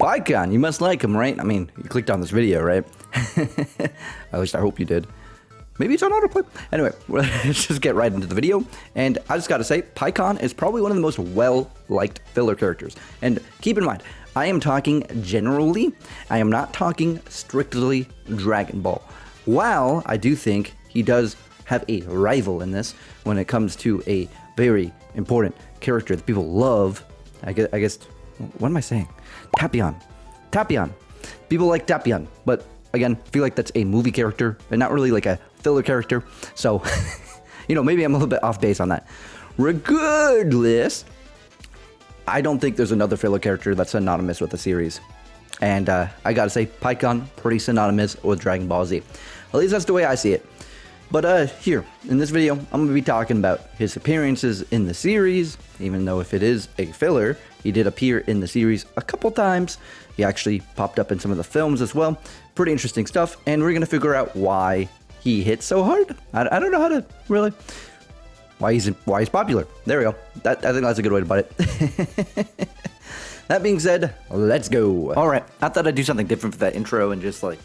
Pikkon, you must like him, right? I mean, you clicked on this video, right? At least I hope you did. Maybe it's on autoplay. Anyway, let's just get right into the video. And I just gotta say, Pikkon is probably one of the most well-liked filler characters. And keep in mind, I am talking generally. I am not talking strictly Dragon Ball. While I do think he does have a rival in this when it comes to a very important character that people love. I guess, what am I saying? Tapion. People like Tapion, but again, I feel like that's a movie character and not really like a filler character. So, maybe I'm a little bit off base on that. Regardless, I don't think there's another filler character that's synonymous with the series. And I gotta say, Pikkon, pretty synonymous with Dragon Ball Z. At least that's the way I see it. But here, in this video, I'm going to be talking about his appearances in the series. Even though if it is a filler, he did appear in the series a couple times. He actually popped up in some of the films as well. Pretty interesting stuff, and we're going to figure out why he hit so hard. I don't know how to really... Why he's popular. There we go. I think that's a good way to put it. That being said, let's go. All right, I thought I'd do something different for that intro and just like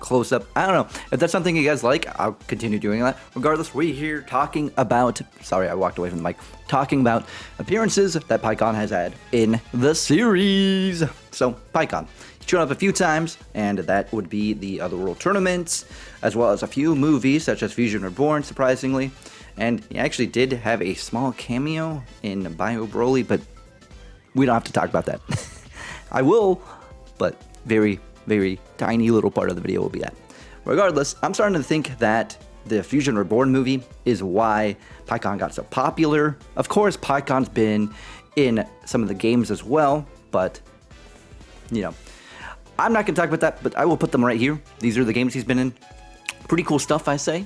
close up. I don't know if that's something you guys like. I'll continue doing that. Regardless, we're here talking about, sorry, I walked away from the mic, talking about appearances that Pikkon has had in the series. So Pikkon, he's shown up a few times, and that would be the Otherworld tournaments, as well as a few movies such as Fusion Reborn, surprisingly. And he actually did have a small cameo in Bio Broly, but we don't have to talk about that. I will, but very tiny little part of the video will be that. Regardless, I'm starting to think that the Fusion Reborn movie is why Pikkon got so popular. Of course, Pikkon's been in some of the games as well, but, I'm not going to talk about that, but I will put them right here. These are the games he's been in. Pretty cool stuff, I say,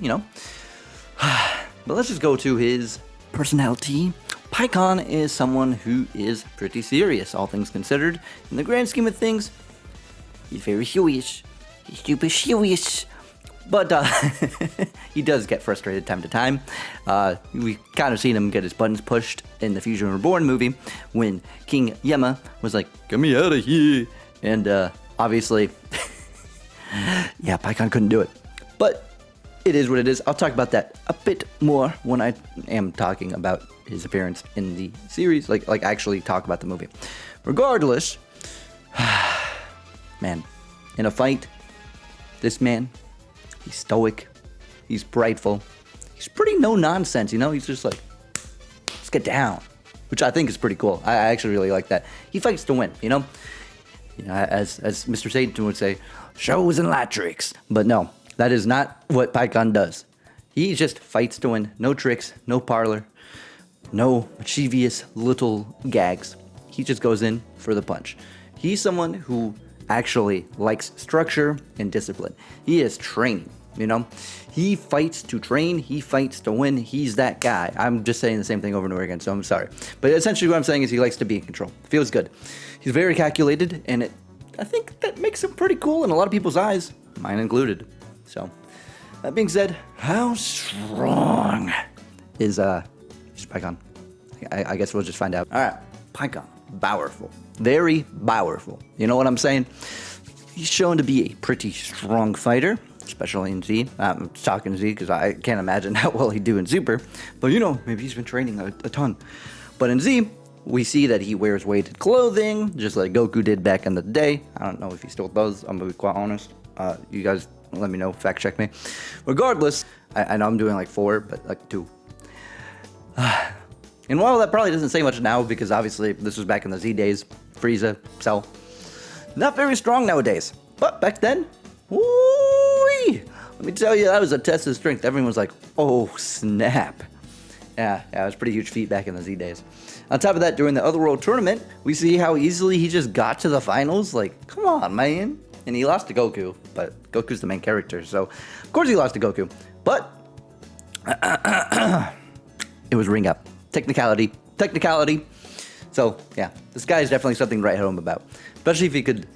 But let's just go to his personality. Pikkon is someone who is pretty serious, all things considered. In the grand scheme of things, he's very serious. He's super serious. But he does get frustrated time to time. We kind of seen him get his buttons pushed in the Fusion Reborn movie when King Yama was like, "Get me out of here." And obviously, yeah, Pikkon couldn't do it. But it is what it is. I'll talk about that a bit more when I am talking about his appearance in the series, like actually talk about the movie. Regardless, man, in a fight, this man, he's stoic, he's prideful, he's pretty no-nonsense, he's just like, let's get down, which I think is pretty cool. I actually really like that. He fights to win, as Mr. Satan would say, shows and light tricks. But no, that is not what Pikkon does. He just fights to win. No tricks, no parlor, no mischievous little gags. He just goes in for the punch. He's someone who actually likes structure and discipline. He is training, He fights to train. He fights to win. He's that guy. I'm just saying the same thing over and over again, so I'm sorry. But essentially what I'm saying is he likes to be in control. Feels good. He's very calculated, and I think that makes him pretty cool in a lot of people's eyes, mine included. So, that being said, how strong is Pikkon? I guess we'll just find out. All right, Pikkon, powerful, very powerful. You know what I'm saying? He's shown to be a pretty strong fighter, especially in Z. I'm talking Z because I can't imagine how well he'd do in Super. But maybe he's been training a ton. But in Z, we see that he wears weighted clothing, just like Goku did back in the day. I don't know if he still does. I'm gonna be quite honest. You guys let me know, fact check me. Regardless, I know I'm doing like 4, but like 2. And while that probably doesn't say much now, because obviously this was back in the Z days, Frieza, Cell, not very strong nowadays. But back then, woo-wee, let me tell you, that was a test of strength. Everyone was like, oh snap. Yeah, it was a pretty huge feat back in the Z days. On top of that, during the Otherworld tournament, we see how easily he just got to the finals. Like, come on, man. And he lost to Goku, but Goku's the main character, so of course he lost to Goku. But it was ring up. Technicality. So, yeah, this guy is definitely something to write home about. Especially if he could,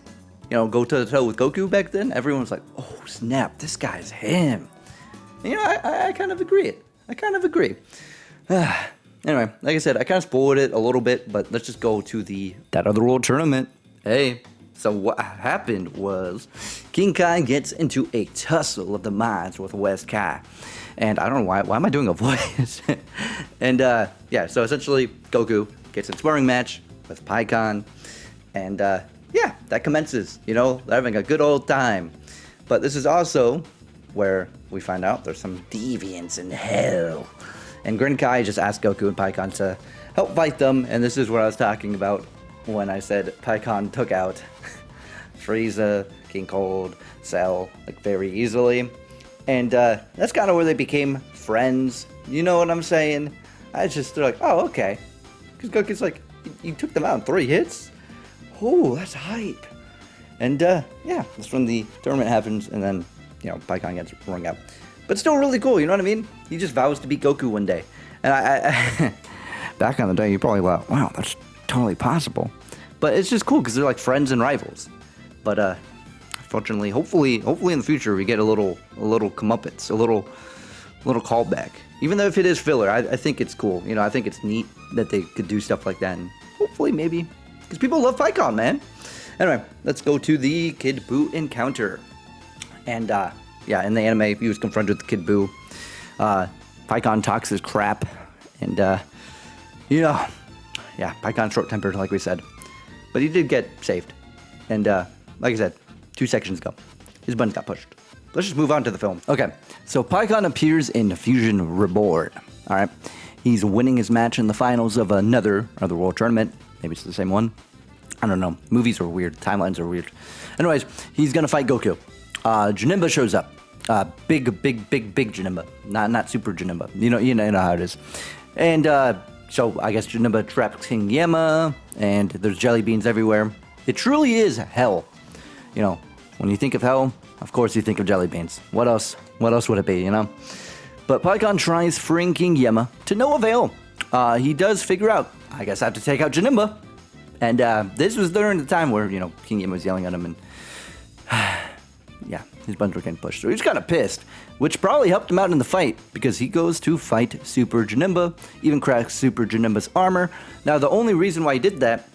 go toe-to-toe with Goku back then. Everyone was like, oh, snap, this guy's him. And, I kind of agree. Anyway, like I said, I kind of spoiled it a little bit, but let's just go to that Otherworld tournament. Hey, So what happened was King Kai gets into a tussle of the minds with West Kai. And I don't know why am I doing a voice? And yeah, so essentially Goku gets in sparring match with Pikkon. And yeah, that commences, you know, they're having a good old time. But this is also where we find out there's some deviants in hell. And Kai just asked Goku and Pikkon to help fight them. And this is what I was talking about when I said Pikkon took out Frieza, King Cold, Cell, like very easily. And that's kind of where they became friends. You know what I'm saying? They're like, oh, okay. Because Goku's like, you took them out in 3 hits? Oh, that's hype. And yeah, that's when the tournament happens, and then, you know, Pikkon gets rung out. But still really cool, you know what I mean? He just vows to beat Goku one day. And I back on the day, you probably thought, wow, that's totally possible. But it's just cool because they're like friends and rivals. But fortunately, hopefully in the future, we get a little comeuppance, a little callback. Even though if it is filler, I think it's cool. You know, I think it's neat that they could do stuff like that. And hopefully, maybe, because people love Pikkon, man. Anyway, let's go to the Kid Buu encounter. And yeah, in the anime, he was confronted with Kid Buu. Pikkon talks his crap, and you know, yeah, Pikkon's short-tempered, like we said, but he did get saved. And like I said, 2 sections ago, his buttons got pushed. Let's just move on to the film. Okay, so Pikkon appears in Fusion Reborn. All right, he's winning his match in the finals of another otherworld tournament. Maybe it's the same one. I don't know. Movies are weird. Timelines are weird. Anyways, he's gonna fight Goku. Janemba shows up. Big Janemba. Not super Janemba. You know how it is. And so I guess Janemba traps King Yama, and there's jelly beans everywhere. It truly is hell. You know, when you think of hell, of course you think of jelly beans. What else? What else would it be, you know? But Pikkon tries freeing King Yama to no avail. He does figure out, I guess I have to take out Janemba. And this was during the time where, you know, King Yama was yelling at him, and yeah, his buttons were getting pushed. So he's kind of pissed, which probably helped him out in the fight, because he goes to fight Super Janemba, even cracks Super Janemba's armor. Now, the only reason why he did that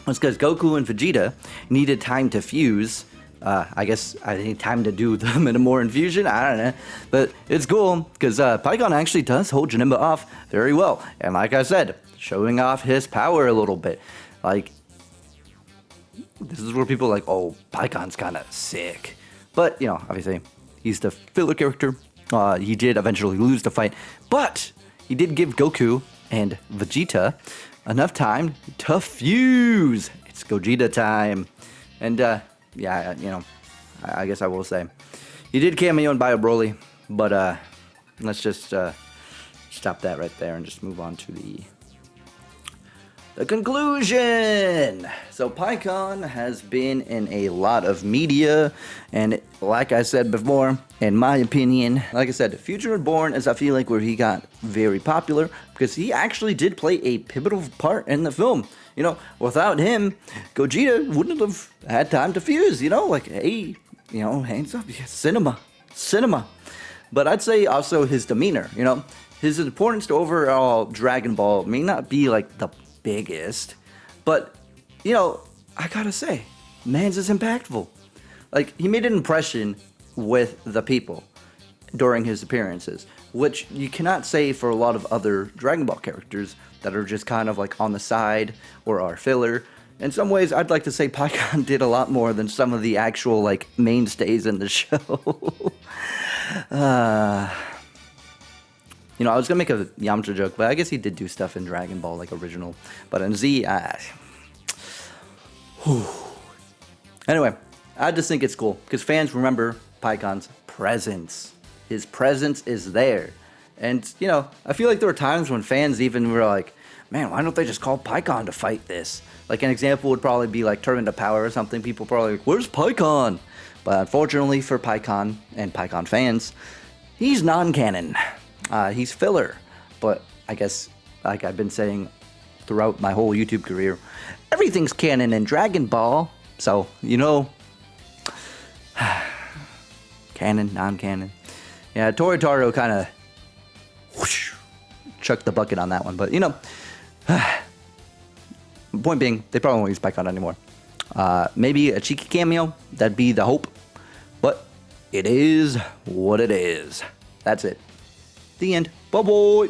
was because Goku and Vegeta needed time to fuse. I guess I need time to do the Minamore infusion. I don't know. But it's cool, because Pikkon actually does hold Janemba off very well. And like I said, showing off his power a little bit. Like, this is where people are like, oh, Pikkon's kind of sick. But, you know, obviously, he's the filler character. He did eventually lose the fight. But he did give Goku and Vegeta enough time to fuse. It's Gogeta time. And, yeah, you know, I guess I will say. He did cameo in Bio Broly. But, let's just stop that right there and just move on to the conclusion. So Pikkon has been in a lot of media, and like I said before, in my opinion, like I said, Future Reborn is, I feel like, where he got very popular, because he actually did play a pivotal part in the film. You know, without him, Gogeta wouldn't have had time to fuse, you know, like, hey, you know, hands up, yeah, cinema. But I'd say also his demeanor, you know, his importance to overall Dragon Ball may not be like the biggest, but, you know, I gotta say, man's is impactful. Like, he made an impression with the people during his appearances, which you cannot say for a lot of other Dragon Ball characters that are just kind of like on the side or are filler. In some ways, I'd like to say Pikkon did a lot more than some of the actual, like, mainstays in the show. You know, I was gonna make a Yamcha joke, but I guess he did do stuff in Dragon Ball, like original. But in Z, anyway, I just think it's cool, because fans remember Pikkon's presence. His presence is there. And, you know, I feel like there were times when fans even were like, man, why don't they just call Pikkon to fight this? Like, an example would probably be like Tournament of Power or something. People probably like, where's Pikkon? But unfortunately for Pikkon and Pikkon fans, he's non-canon. He's filler, but I guess, like I've been saying throughout my whole YouTube career, everything's canon in Dragon Ball. So, you know, canon, non-canon. Yeah, Toritaro kind of chucked the bucket on that one, but, you know, point being, they probably won't use Pikkon anymore. Maybe a cheeky cameo, that'd be the hope. But it is what it is. That's it. The end. Bye-bye.